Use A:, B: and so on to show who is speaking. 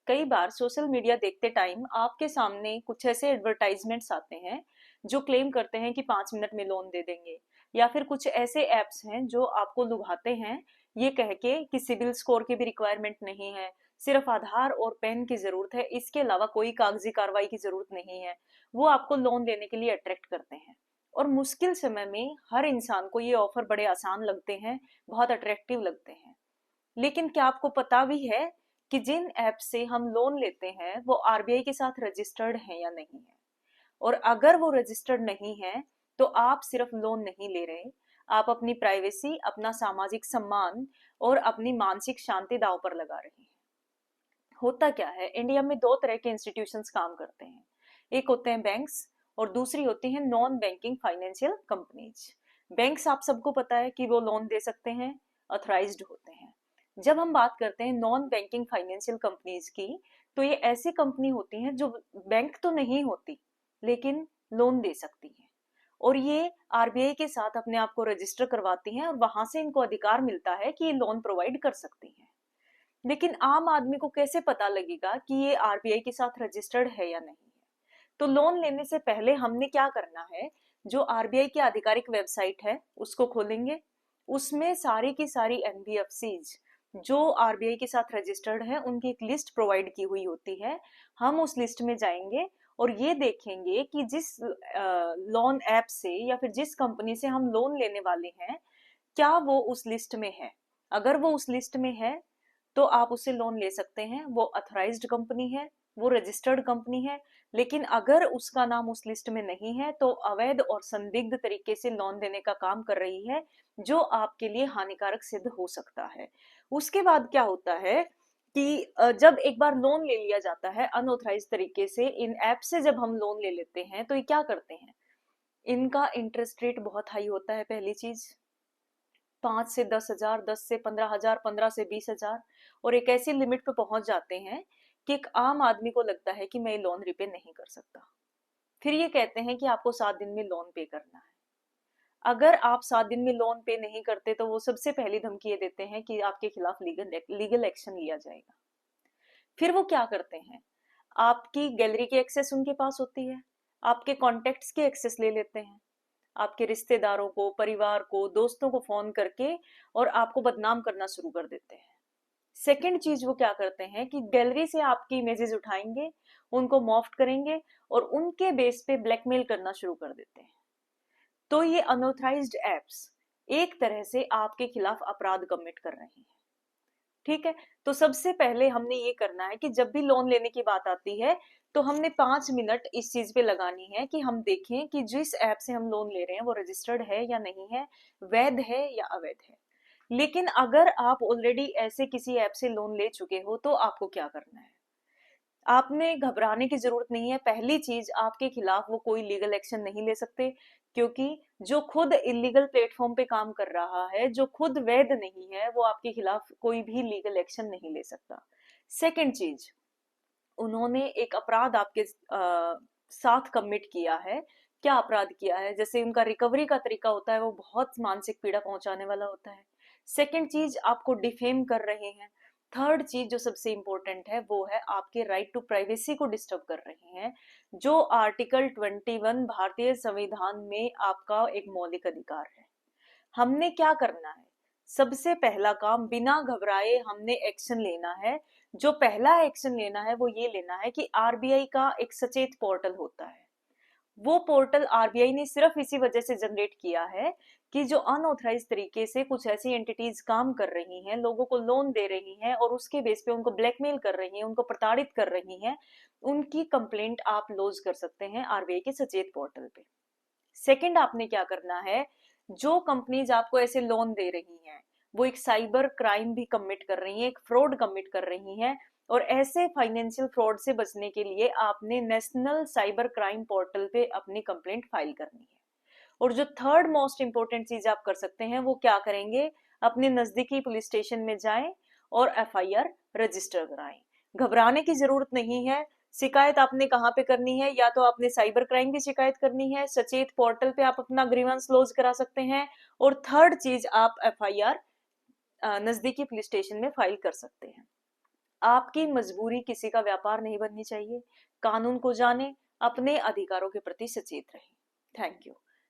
A: कई बार social media देखते time आपके सामने कुछ ऐसे एडवर्टाइजमेंट्स आते हैं जो क्लेम करते हैं कि 5 मिनट में लोन दे देंगे, या फिर कुछ ऐसे एप्स हैं जो आपको लुभाते हैं ये कह के कि सिबिल स्कोर की भी रिक्वायरमेंट नहीं है, सिर्फ आधार और पैन की जरूरत है, इसके अलावा कोई कागजी कार्रवाई की जरूरत नहीं है। वो आपको लोन लेने के लिए अट्रैक्ट करते हैं। और मुश्किल समय में हर इंसान को ये ऑफर बड़े आसान लगते हैं, बहुत अट्रैक्टिव लगते हैं। लेकिन क्या आपको पता भी है कि जिन ऐप से हम लोन लेते हैं वो आरबीआई के साथ रजिस्टर्ड है या नहीं है? और अगर वो रजिस्टर्ड नहीं है तो आप सिर्फ लोन नहीं ले रहे, आप अपनी प्राइवेसी, अपना सामाजिक सम्मान और अपनी मानसिक शांति दांव पर लगा रहे हैं। होता क्या है, इंडिया में दो तरह के इंस्टीट्यूशंस काम करते हैं। एक होते हैं बैंक्स और दूसरी होती है non banking financial companies. Banks आप सबको पता है कि वो लोन दे सकते हैं, ऑथराइज्ड होते हैं। जब हम बात करते हैं नॉन बैंकिंग फाइनेंशियल कंपनीज की, तो ये ऐसी कंपनी होती हैं जो बैंक तो नहीं होती लेकिन लोन दे सकती हैं, और ये आरबीआई के साथ अपने आप को रजिस्टर करवाती हैं और वहां से इनको अधिकार मिलता है कि ये लोन प्रोवाइड कर सकती हैं। लेकिन आम आदमी को कैसे पता लगेगा कि ये आरबीआई के साथ रजिस्टर्ड है या नहीं है? तो लोन लेने से पहले हमने क्या करना है, जो आरबीआई की आधिकारिक वेबसाइट है उसको खोलेंगे। उसमें सारी की सारी एनबीएफसीज जो आरबीआई के साथ रजिस्टर्ड है उनकी एक लिस्ट प्रोवाइड की हुई होती है। हम उस लिस्ट में जाएंगे और ये देखेंगे कि जिस लोन ऐप से या फिर जिस कंपनी से हम लोन लेने वाले हैं, क्या वो उस लिस्ट में है। अगर वो उस लिस्ट में है तो आप उससे लोन ले सकते हैं, वो अथॉराइज्ड कंपनी है, वो रजिस्टर्ड कंपनी है। लेकिन अगर उसका नाम उस लिस्ट में नहीं है तो अवैध और संदिग्ध तरीके से लोन देने का काम कर रही है, जो आपके लिए हानिकारक सिद्ध हो सकता है। उसके बाद क्या होता है कि जब एक बार लोन ले लिया जाता है अनऑथराइज्ड तरीके से, इन ऐप से जब हम लोन ले लेते हैं तो ये क्या करते हैं, इनका इंटरेस्ट रेट बहुत हाई होता है। पहली चीज, 5 से 10 हजार, 10 से 15 हजार, 15 से 20 हजार, और एक ऐसी लिमिट पे पहुंच जाते हैं कि एक आम आदमी को लगता है कि मैं लोन रिपे नहीं कर सकता। फिर ये कहते हैं कि आपको 7 दिन में लोन पे करना है। अगर आप 7 दिन में लोन पे नहीं करते तो वो सबसे पहली धमकी ये देते हैं कि आपके खिलाफ लीगल एक्शन लिया जाएगा। फिर वो क्या करते हैं, आपकी गैलरी की एक्सेस उनके पास होती है, आपके कॉन्टेक्ट्स की एक्सेस ले लेते हैं, आपके रिश्तेदारों को, परिवार को, दोस्तों को फोन करके और आपको बदनाम करना शुरू कर देते हैं। सेकंड चीज वो क्या करते हैं कि गैलरी से आपकी इमेजेस उठाएंगे, उनको मॉफ्ट करेंगे और उनके बेस पे ब्लैकमेल करना शुरू कर देते हैं। तो ये अनऑथराइज्ड एप्स एक तरह से आपके खिलाफ अपराध कमिट कर रहे हैं। ठीक है, तो सबसे पहले हमने ये करना है कि जब भी लोन लेने की बात आती है तो हमने 5 मिनट इस चीज पे लगानी है कि हम देखें कि जिस ऐप से हम लोन ले रहे हैं वो रजिस्टर्ड है या नहीं है, वैध है या अवैध है। लेकिन अगर आप ऑलरेडी ऐसे किसी ऐप से लोन ले चुके हो तो आपको क्या करना है, आपने घबराने की जरूरत नहीं है। पहली चीज, आपके खिलाफ वो कोई लीगल एक्शन नहीं ले सकते, क्योंकि जो खुद इलीगल प्लेटफॉर्म पे काम कर रहा है, जो खुद वैध नहीं है, वो आपके खिलाफ कोई भी लीगल एक्शन नहीं ले सकता। सेकंड चीज, उन्होंने एक अपराध आपके साथ कमिट किया है। क्या अपराध किया है, जैसे उनका रिकवरी का तरीका होता है वो बहुत मानसिक पीड़ा पहुंचाने वाला होता है। सेकंड चीज, आपको डिफेम कर रहे हैं। थर्ड चीज जो सबसे इंपॉर्टेंट है वो है आपके राइट टू प्राइवेसी को डिस्टर्ब कर रहे हैं, जो आर्टिकल 21 भारतीय संविधान में आपका एक मौलिक अधिकार है। हमने क्या करना है, सबसे पहला काम, बिना घबराए हमने एक्शन लेना है। जो पहला एक्शन लेना है वो ये लेना है कि आरबीआई का एक सचेत पोर्टल होता है। वो पोर्टल आरबीआई ने सिर्फ इसी वजह से जनरेट किया है कि जो अनऑथराइज तरीके से कुछ ऐसी एंटिटीज काम कर रही हैं, लोगों को लोन दे रही हैं और उसके बेस पे उनको ब्लैकमेल कर रही हैं, उनको प्रताड़ित कर रही हैं, उनकी कंप्लेंट आप लॉन्च कर सकते हैं आरबीआई के सचेत पोर्टल पे। सेकंड, आपने क्या करना है, जो कंपनीज आपको ऐसे लोन दे रही हैं वो एक साइबर क्राइम भी कमिट कर रही हैं, एक फ्रॉड कमिट कर रही हैं, और ऐसे फाइनेंशियल फ्रॉड से बचने के लिए आपने नेशनल साइबर क्राइम पोर्टल पे अपनी कंप्लेंट फाइल करनी है। और जो थर्ड मोस्ट इंपॉर्टेंट चीज आप कर सकते हैं वो क्या करेंगे, अपने नजदीकी पुलिस स्टेशन में जाएं और एफआईआर रजिस्टर कराएं। घबराने की जरूरत नहीं है। शिकायत आपने कहाँ पे करनी है, या तो आपने साइबर क्राइम की शिकायत करनी है, सचेत पोर्टल पे आप अपना ग्रीवेंस लॉन्च करा सकते हैं, और थर्ड चीज आप एफआईआर नजदीकी पुलिस स्टेशन में फाइल कर सकते हैं। आपकी मजबूरी किसी का व्यापार नहीं बननी चाहिए। कानून को जाने, अपने अधिकारों के प्रति सचेत रहें। Thank you.